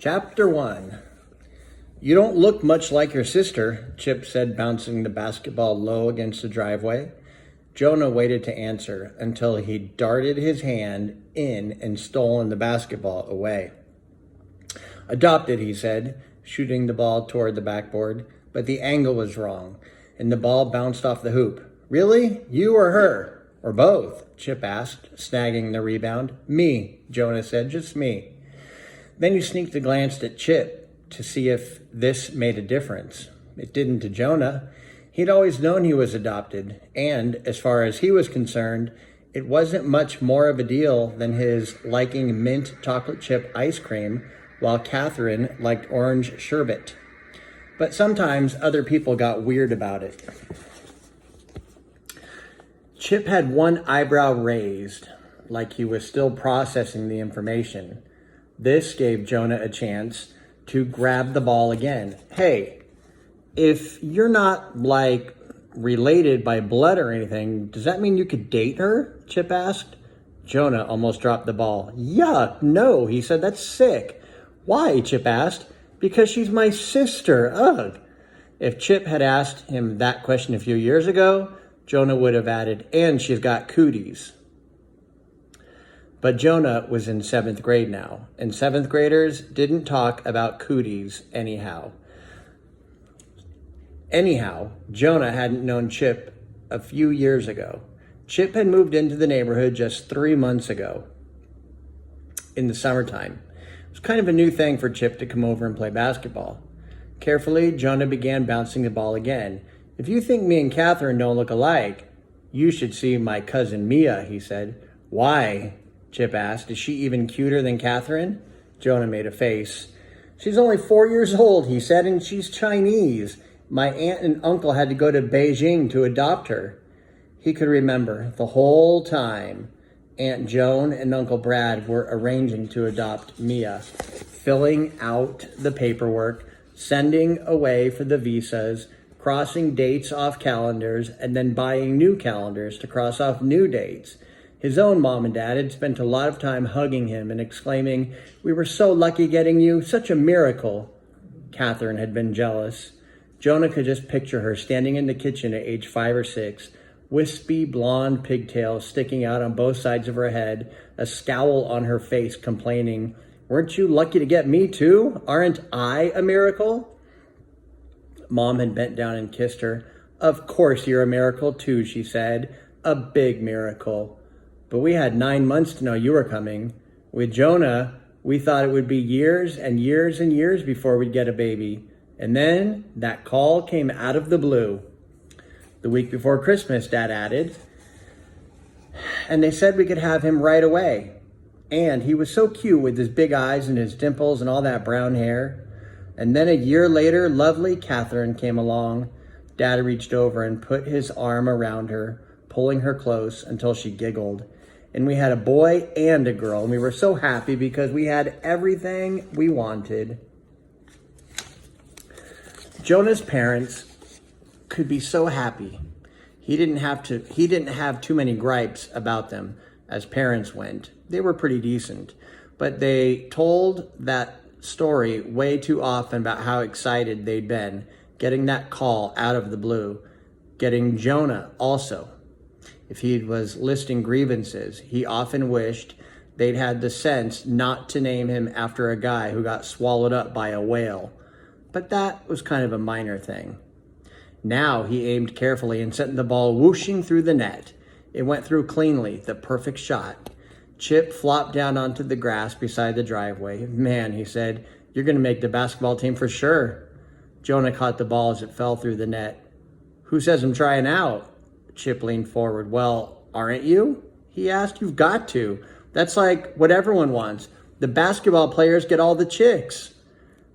Chapter 1. You don't look much like your sister, Chip said, bouncing the basketball low against the driveway. Jonah waited to answer until he darted his hand in and stolen the basketball away. Adopted, he said, shooting the ball toward the backboard, but the angle was wrong, and the ball bounced off the hoop. Really? You or her? Or both? Chip asked, snagging the rebound. Me, Jonah said, just me. Then he sneaked a glance at Chip to see if this made a difference. It didn't to Jonah. He'd always known he was adopted, and as far as he was concerned, it wasn't much more of a deal than his liking mint chocolate chip ice cream, while Catherine liked orange sherbet. But sometimes other people got weird about it. Chip had one eyebrow raised, like he was still processing the information. This gave Jonah a chance to grab the ball again. Hey, if you're not, related by blood or anything, does that mean you could date her? Chip asked. Jonah almost dropped the ball. Yuck, no, he said, that's sick. Why? Chip asked. Because she's my sister, ugh. If Chip had asked him that question a few years ago, Jonah would have added, and she's got cooties. But Jonah was in 7th grade now, and 7th graders didn't talk about cooties anyhow. Anyhow, Jonah hadn't known Chip a few years ago. Chip had moved into the neighborhood just 3 months ago in the summertime. It was kind of a new thing for Chip to come over and play basketball. Carefully, Jonah began bouncing the ball again. If you think me and Catherine don't look alike, you should see my cousin Mia, he said. Why? Chip asked. Is she even cuter than Catherine? Jonah made a face. She's only 4 years old, he said, and she's Chinese. My aunt and uncle had to go to Beijing to adopt her. He could remember the whole time Aunt Joan and Uncle Brad were arranging to adopt Mia, filling out the paperwork, sending away for the visas, crossing dates off calendars, and then buying new calendars to cross off new dates. His own mom and dad had spent a lot of time hugging him and exclaiming, "We were so lucky getting you, such a miracle." Catherine had been jealous. Jonah could just picture her standing in the kitchen at age 5 or 6, wispy blonde pigtails sticking out on both sides of her head, a scowl on her face complaining, "Weren't you lucky to get me too? Aren't I a miracle?" Mom had bent down and kissed her. "Of course you're a miracle too," she said. "A big miracle. But we had 9 months to know you were coming. With Jonah, we thought it would be years and years and years before we'd get a baby. And then that call came out of the blue. The week before Christmas," Dad added. "And they said we could have him right away. And he was so cute with his big eyes and his dimples and all that brown hair. And then a year later, lovely Catherine came along." Dad reached over and put his arm around her, pulling her close until she giggled. "And we had a boy and a girl, and we were so happy because we had everything we wanted." Jonah's parents could be so happy. He didn't have too many gripes about them as parents went. They were pretty decent, but they told that story way too often about how excited they'd been getting that call out of the blue, getting Jonah also. If he was listing grievances, he often wished they'd had the sense not to name him after a guy who got swallowed up by a whale. But that was kind of a minor thing. Now he aimed carefully and sent the ball whooshing through the net. It went through cleanly, the perfect shot. Chip flopped down onto the grass beside the driveway. "Man," he said, "you're going to make the basketball team for sure." Jonah caught the ball as it fell through the net. "Who says I'm trying out?" Chip leaned forward. "Well, aren't you?" he asked. "You've got to. That's like what everyone wants. The basketball players get all the chicks."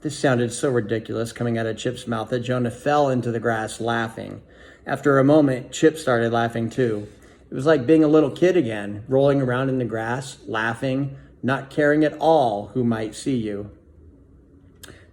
This sounded so ridiculous coming out of Chip's mouth that Jonah fell into the grass laughing. After a moment, Chip started laughing too. It was like being a little kid again, rolling around in the grass, laughing, not caring at all who might see you.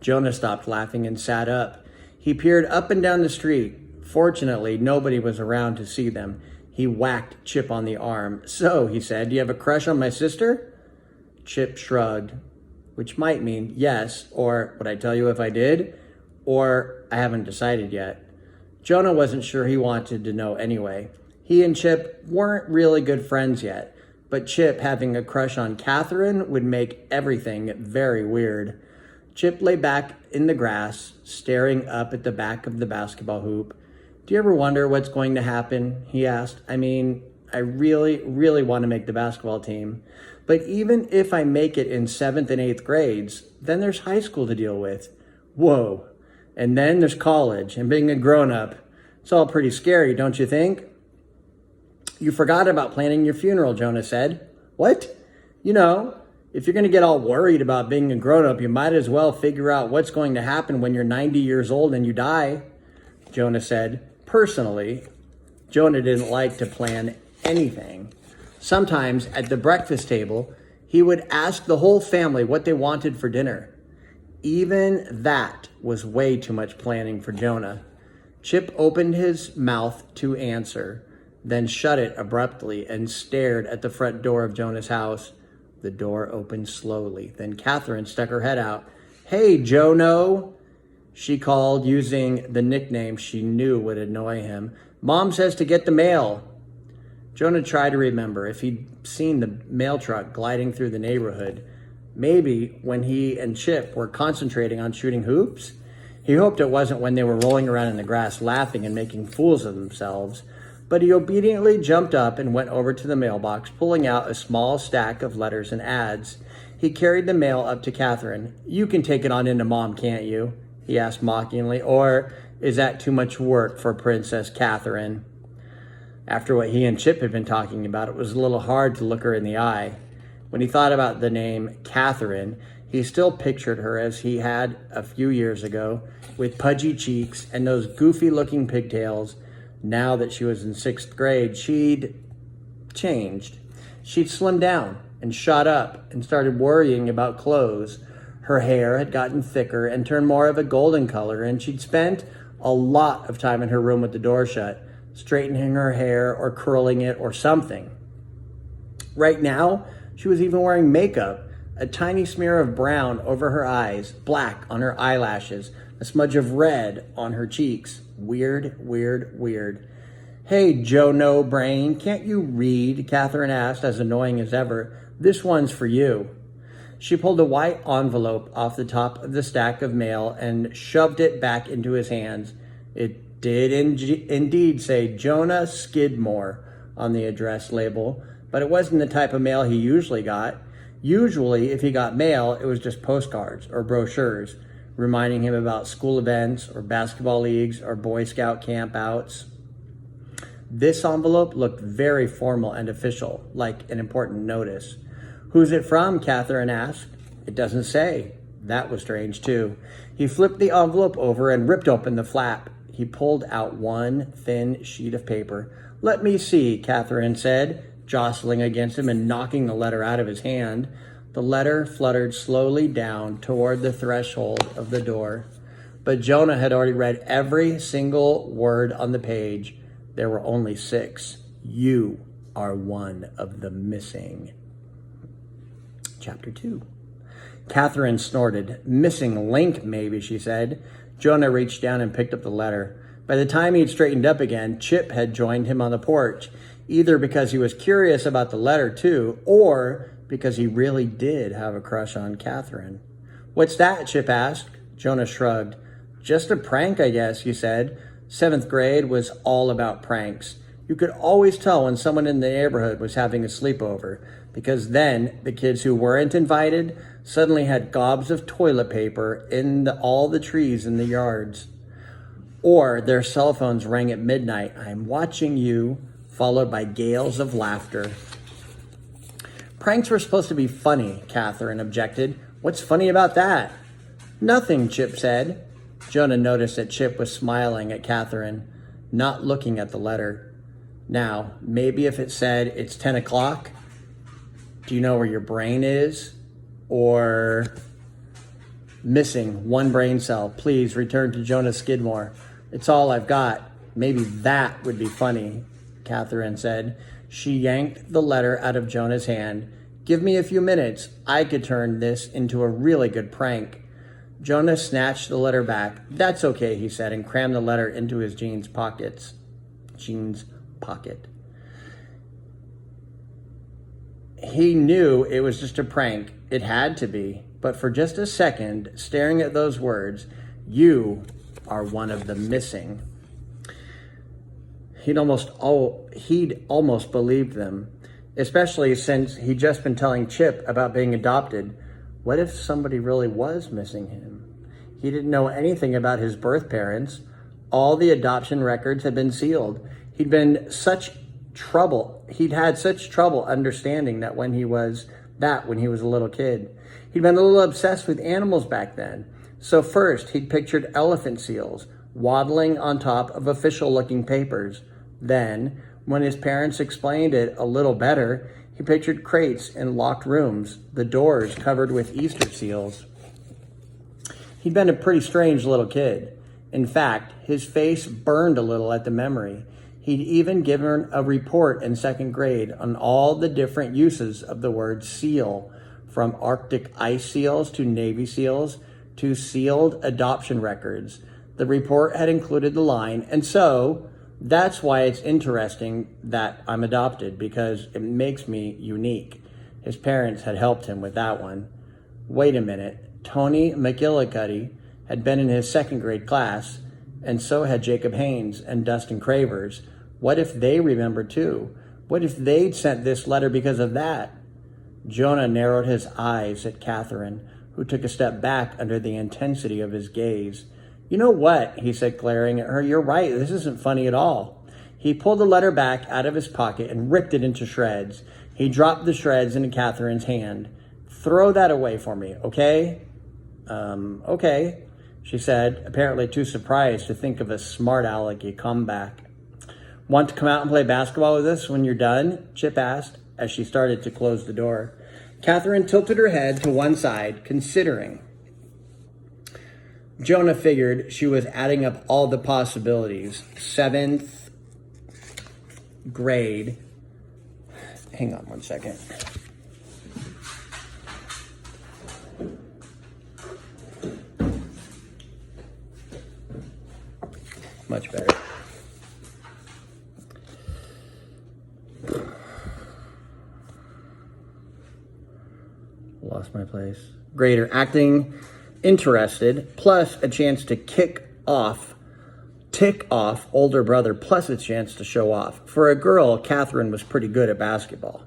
Jonah stopped laughing and sat up. He peered up and down the street. Fortunately, nobody was around to see them. He whacked Chip on the arm. "So," he said, "do you have a crush on my sister?" Chip shrugged. which might mean yes, or would I tell you if I did, or I haven't decided yet. Jonah wasn't sure he wanted to know anyway. He and Chip weren't really good friends yet, but Chip having a crush on Catherine would make everything very weird. Chip lay back in the grass, staring up at the back of the basketball hoop. Do you ever wonder what's going to happen? He asked. I mean, I really, really want to make the basketball team. But even if I make it in 7th and 8th grades, then there's high school to deal with. Whoa. And then there's college and being a grown-up. It's all pretty scary, don't you think? You forgot about planning your funeral, Jonah said. What? You know, if you're going to get all worried about being a grown-up, you might as well figure out what's going to happen when you're 90 years old and you die, Jonah said. Personally, Jonah didn't like to plan anything. Sometimes at the breakfast table, he would ask the whole family what they wanted for dinner. Even that was way too much planning for Jonah. Chip opened his mouth to answer, then shut it abruptly and stared at the front door of Jonah's house. The door opened slowly. Then Catherine stuck her head out. Hey, Jono, she called, using the nickname she knew would annoy him. Mom says to get the mail. Jonah tried to remember if he'd seen the mail truck gliding through the neighborhood. Maybe when he and Chip were concentrating on shooting hoops. He hoped it wasn't when they were rolling around in the grass laughing and making fools of themselves. But he obediently jumped up and went over to the mailbox, pulling out a small stack of letters and ads. He carried the mail up to Catherine. You can take it on into Mom, can't you? He asked mockingly. Or is that too much work for Princess Catherine? After what he and Chip had been talking about, it was a little hard to look her in the eye. When he thought about the name Catherine, he still pictured her as he had a few years ago, with pudgy cheeks and those goofy-looking pigtails. Now that she was in 6th grade, she'd changed. She'd slimmed down and shot up and started worrying about clothes. Her hair had gotten thicker and turned more of a golden color, and she'd spent a lot of time in her room with the door shut, straightening her hair or curling it or something. Right now, she was even wearing makeup, a tiny smear of brown over her eyes, black on her eyelashes, a smudge of red on her cheeks. Weird, weird, weird. Hey, Joe No Brain, can't you read? Catherine asked, as annoying as ever. This one's for you. She pulled a white envelope off the top of the stack of mail and shoved it back into his hands. It did indeed say Jonah Skidmore on the address label, but it wasn't the type of mail he usually got. Usually, if he got mail, it was just postcards or brochures, reminding him about school events or basketball leagues or Boy Scout campouts. This envelope looked very formal and official, like an important notice. Who's it from? Catherine asked. It doesn't say. That was strange, too. He flipped the envelope over and ripped open the flap. He pulled out one thin sheet of paper. Let me see, Catherine said, jostling against him and knocking the letter out of his hand. The letter fluttered slowly down toward the threshold of the door. But Jonah had already read every single word on the page. There were only 6. You are one of the missing. Chapter 2. Catherine snorted. Missing link, maybe, she said. Jonah reached down and picked up the letter. By the time he'd straightened up again, Chip had joined him on the porch, either because he was curious about the letter, too, or because he really did have a crush on Catherine. What's that? Chip asked. Jonah shrugged. Just a prank, I guess, he said. 7th grade was all about pranks. You could always tell when someone in the neighborhood was having a sleepover, because then the kids who weren't invited suddenly had gobs of toilet paper in all the trees in the yards. Or their cell phones rang at midnight. I'm watching you, followed by gales of laughter. Pranks were supposed to be funny, Catherine objected. What's funny about that? Nothing, Chip said. Jonah noticed that Chip was smiling at Catherine, not looking at the letter. Now, maybe if it said it's 10 o'clock, do you know where your brain is? Or missing one brain cell. Please return to Jonah Skidmore. It's all I've got. Maybe that would be funny, Catherine said. She yanked the letter out of Jonah's hand. Give me a few minutes. I could turn this into a really good prank. Jonah snatched the letter back. That's okay, he said, and crammed the letter into his jeans pocket. He knew it was just a prank. It had to be. But for just a second, staring at those words, "You are one of the missing," he'd almost believed them, especially since he'd just been telling Chip about being adopted. What if somebody really was missing him? He didn't know anything about his birth parents. All the adoption records had been sealed. He'd had such trouble understanding that when he was a little kid. He'd been a little obsessed with animals back then. So first, he'd pictured elephant seals waddling on top of official-looking papers. Then, when his parents explained it a little better, he pictured crates in locked rooms, the doors covered with Easter seals. He'd been a pretty strange little kid. In fact, his face burned a little at the memory. He'd even given a report in second grade on all the different uses of the word seal, from Arctic ice seals to Navy SEALs to sealed adoption records. The report had included the line, "And so that's why it's interesting that I'm adopted, because it makes me unique." His parents had helped him with that one. Wait a minute. Tony McGillicuddy had been in his second grade class, and so had Jacob Haynes and Dustin Cravers. What if they remembered too? What if they'd sent this letter because of that? Jonah narrowed his eyes at Catherine, who took a step back under the intensity of his gaze. "You know what?" he said, glaring at her. "You're right. This isn't funny at all." He pulled the letter back out of his pocket and ripped it into shreds. He dropped the shreds into Catherine's hand. "Throw that away for me, okay?" Okay, she said, apparently too surprised to think of a smart alecky comeback. "Want to come out and play basketball with us when you're done?" Chip asked as she started to close the door. Catherine tilted her head to one side, considering. Jonah figured she was adding up all the possibilities. 7th grade. Hang on one second. Much better. Lost my place. Grader, acting interested, plus a chance to tick off older brother, plus a chance to show off. For a girl, Catherine was pretty good at basketball.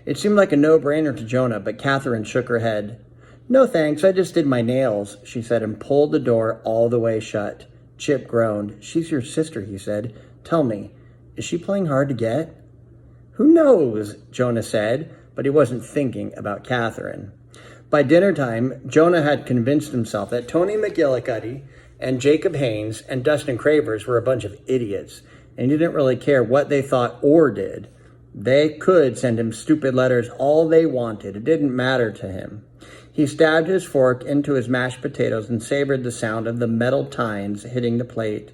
It seemed like a no-brainer to Jonah, but Catherine shook her head. "No thanks, I just did my nails," she said, and pulled the door all the way shut. Chip groaned. "She's your sister," he said. "Tell me, is she playing hard to get?" "Who knows?" Jonah said, but he wasn't thinking about Catherine. By dinner time, Jonah had convinced himself that Tony McGillicuddy and Jacob Haynes and Dustin Cravers were a bunch of idiots, and he didn't really care what they thought or did. They could send him stupid letters all they wanted. It didn't matter to him. He stabbed his fork into his mashed potatoes and savored the sound of the metal tines hitting the plate.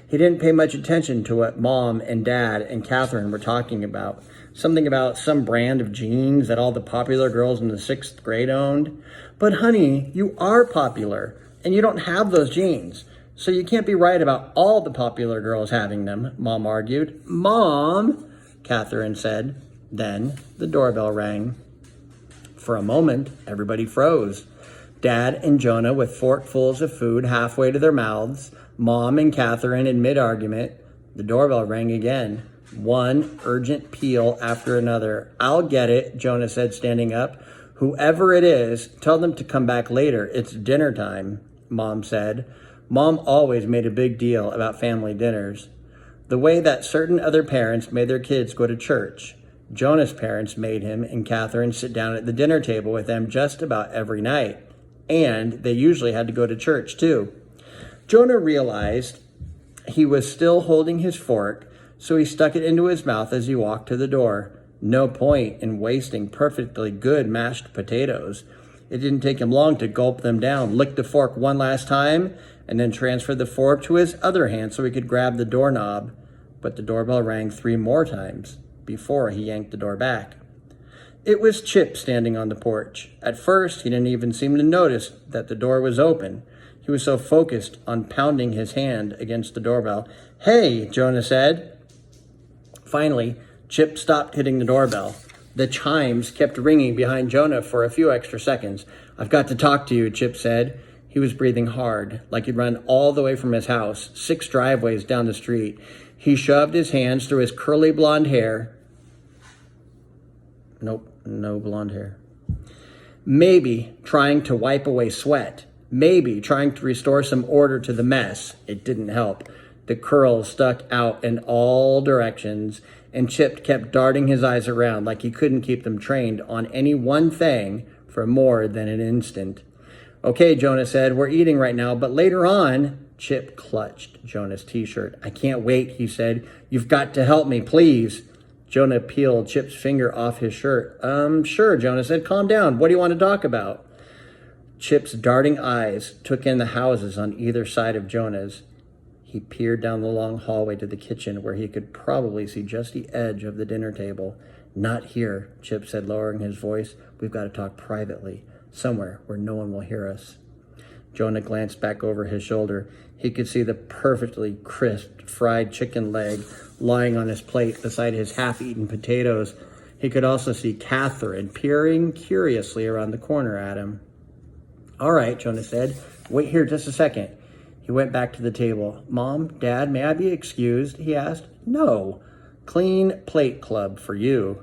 He didn't pay much attention to what Mom and Dad and Catherine were talking about. Something about some brand of jeans that all the popular girls in the 6th grade owned. "But honey, you are popular, and you don't have those jeans. So you can't be right about all the popular girls having them," Mom argued. "Mom," Catherine said. Then the doorbell rang. For a moment, everybody froze. Dad and Jonah with forkfuls of food halfway to their mouths, Mom and Catherine in mid-argument. The doorbell rang again. One urgent peal after another. "I'll get it," Jonah said, standing up. "Whoever it is, tell them to come back later. It's dinner time," Mom said. Mom always made a big deal about family dinners. The way that certain other parents made their kids go to church. Jonah's parents made him and Catherine sit down at the dinner table with them just about every night. And they usually had to go to church too. Jonah realized he was still holding his fork, so he stuck it into his mouth as he walked to the door. No point in wasting perfectly good mashed potatoes. It didn't take him long to gulp them down, lick the fork one last time, and then transfer the fork to his other hand so he could grab the doorknob. But the doorbell rang 3 more times before he yanked the door back. It was Chip standing on the porch. At first, he didn't even seem to notice that the door was open. He was so focused on pounding his hand against the doorbell. "Hey," Jonah said. Finally, Chip stopped hitting the doorbell. The chimes kept ringing behind Jonah for a few extra seconds. "I've got to talk to you," Chip said. He was breathing hard, like he'd run all the way from his house, 6 driveways down the street. He shoved his hands through his curly blonde hair. Nope, no blonde hair. Maybe trying to wipe away sweat. Maybe trying to restore some order to the mess. It didn't help. The curls stuck out in all directions, and Chip kept darting his eyes around like he couldn't keep them trained on any one thing for more than an instant. "Okay," Jonah said, "we're eating right now, but later on." Chip clutched Jonah's t-shirt. "I can't wait," he said. "You've got to help me, please." Jonah peeled Chip's finger off his shirt. Sure," Jonah said. "Calm down. What do you want to talk about?" Chip's darting eyes took in the houses on either side of Jonah's. He peered down the long hallway to the kitchen where he could probably see just the edge of the dinner table. "Not here," Chip said, lowering his voice. "We've got to talk privately, somewhere where no one will hear us." Jonah glanced back over his shoulder. He could see the perfectly crisp fried chicken leg lying on his plate beside his half-eaten potatoes. He could also see Catherine peering curiously around the corner at him. "All right," Jonah said. "Wait here just a second." He went back to the table. "Mom, Dad, may I be excused?" he asked. "No. Clean plate club for you,"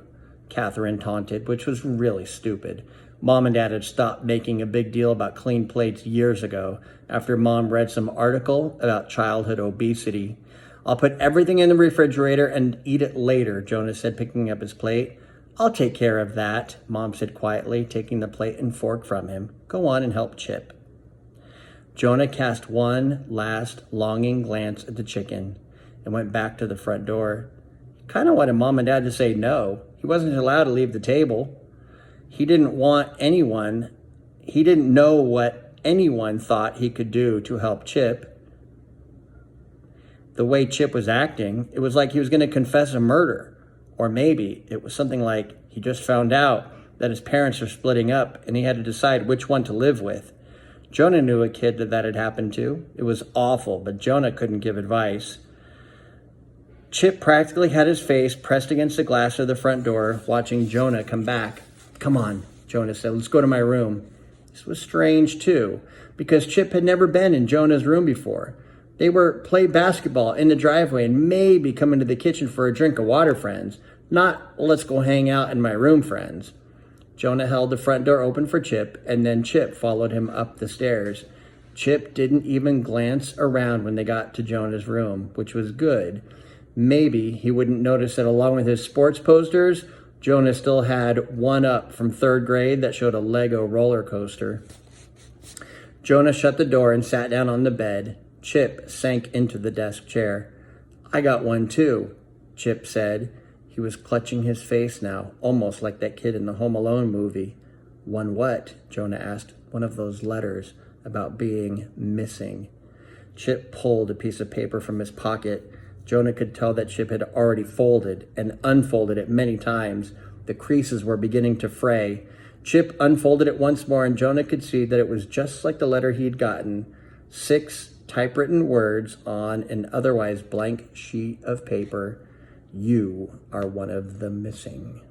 Catherine taunted, which was really stupid. Mom and Dad had stopped making a big deal about clean plates years ago, after Mom read some article about childhood obesity. "I'll put everything in the refrigerator and eat it later," Jonah said, picking up his plate. "I'll take care of that," Mom said quietly, taking the plate and fork from him. "Go on and help Chip." Jonah cast one last longing glance at the chicken and went back to the front door. He kind of wanted Mom and Dad to say no. He wasn't allowed to leave the table. He didn't know what anyone thought he could do to help Chip. The way Chip was acting, it was like he was going to confess a murder. Or maybe it was something like he just found out that his parents are splitting up and he had to decide which one to live with. Jonah knew a kid that had happened to. It was awful, but Jonah couldn't give advice. Chip practically had his face pressed against the glass of the front door, watching Jonah come back. "Come on," Jonah said. "Let's go to my room." This was strange, too, because Chip had never been in Jonah's room before. They were play basketball in the driveway and maybe come into the kitchen for a drink of water friends, not "let's go hang out in my room" friends. Jonah held the front door open for Chip, and then Chip followed him up the stairs. Chip didn't even glance around when they got to Jonah's room, which was good. Maybe he wouldn't notice that along with his sports posters, Jonah still had one up from 3rd grade that showed a Lego roller coaster. Jonah shut the door and sat down on the bed. Chip sank into the desk chair. "I got one too," Chip said. He was clutching his face now, almost like that kid in the Home Alone movie. "One what?" Jonah asked. "One of those letters about being missing." Chip pulled a piece of paper from his pocket. Jonah could tell that Chip had already folded and unfolded it many times. The creases were beginning to fray. Chip unfolded it once more, and Jonah could see that it was just like the letter he'd gotten. 6 typewritten words on an otherwise blank sheet of paper. "You are one of the missing."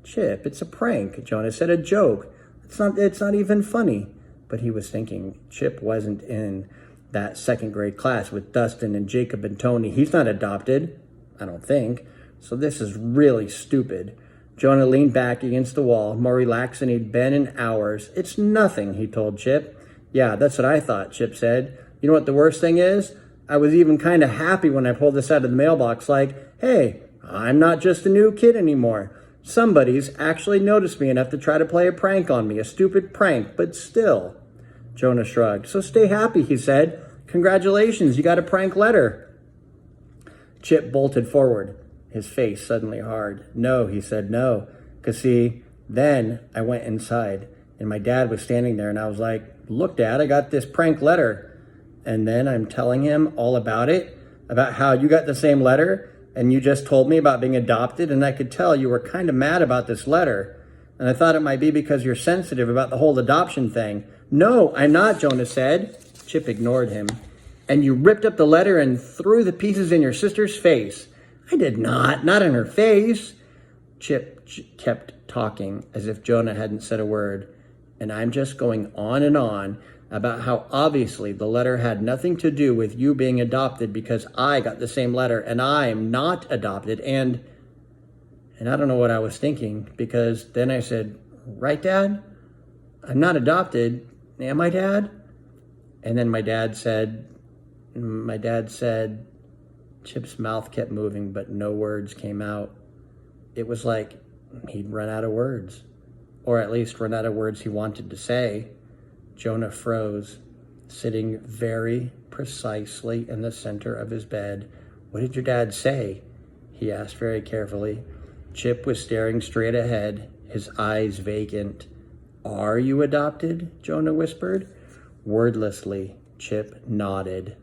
"Chip, it's a prank," Jonah said. "A joke. It's not even funny." But he was thinking, Chip wasn't in that 2nd grade class with Dustin and Jacob and Tony. He's not adopted, I don't think. So this is really stupid. Jonah leaned back against the wall, more relaxed than he'd been in hours. "It's nothing," he told Chip. "Yeah, that's what I thought," Chip said. "You know what the worst thing is? I was even kind of happy when I pulled this out of the mailbox, like, hey, I'm not just a new kid anymore. Somebody's actually noticed me enough to try to play a prank on me, a stupid prank, but still." Jonah shrugged. "So stay happy," he said. "Congratulations, you got a prank letter." Chip bolted forward, his face suddenly hard. "No," he said, "no. 'Cause see, then I went inside, and my dad was standing there, and I was like, 'Look, Dad, I got this prank letter.' And then I'm telling him all about it, about how you got the same letter, and you just told me about being adopted, and I could tell you were kind of mad about this letter. and I thought it might be because you're sensitive about the whole adoption thing. No, I'm not, Jonah said. Chip ignored him. And you ripped up the letter and threw the pieces in your sister's face. I did not in her face. Chip kept talking as if Jonah hadn't said a word. And I'm just going on and on about how obviously the letter had nothing to do with you being adopted because I got the same letter and I'm not adopted. And I don't know what I was thinking, because then I said, right, Dad? I'm not adopted. Am I, Dad? And then my dad said, Chip's mouth kept moving, but no words came out. It was like he'd run out of words, or at least run out of words he wanted to say. Jonah froze, sitting very precisely in the center of his bed. What did your dad say? He asked very carefully. Chip was staring straight ahead, his eyes vacant. Are you adopted? Jonah whispered. Wordlessly, Chip nodded.